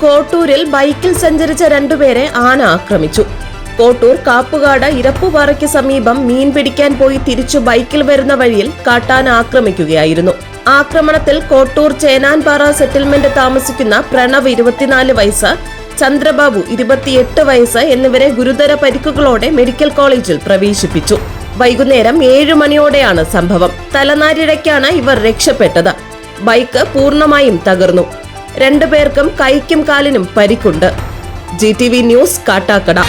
കോട്ടൂരിൽ ബൈക്കിൽ സഞ്ചരിച്ച രണ്ടുപേരെ ആന ആക്രമിച്ചു. കോട്ടൂർ കാപ്പുകാട് ഇരപ്പുപാറയ്ക്ക് സമീപം മീൻ പിടിക്കാൻ പോയി തിരിച്ചു ബൈക്കിൽ വരുന്ന വഴിയിൽ കാട്ടാന ആക്രമിക്കുകയായിരുന്നു. ആക്രമണത്തിൽ കോട്ടൂർ ചേനാൻപാറ സെറ്റിൽമെന്റ് താമസിക്കുന്ന പ്രണവ് 24 വയസ്സ്, ചന്ദ്രബാബു 28 വയസ്സ് എന്നിവരെ ഗുരുതര പരിക്കുകളോടെ മെഡിക്കൽ കോളേജിൽ പ്രവേശിപ്പിച്ചു. വൈകുന്നേരം 7 മണിയോടെയാണ് സംഭവം. തലനാരിഴയ്ക്കാണ് ഇവർ രക്ഷപ്പെട്ടത്. ബൈക്ക് പൂർണ്ണമായും തകർന്നു. രണ്ടുപേർക്കും കൈക്കും കാലിനും പരിക്കുണ്ട്. GTV news, Kattakada.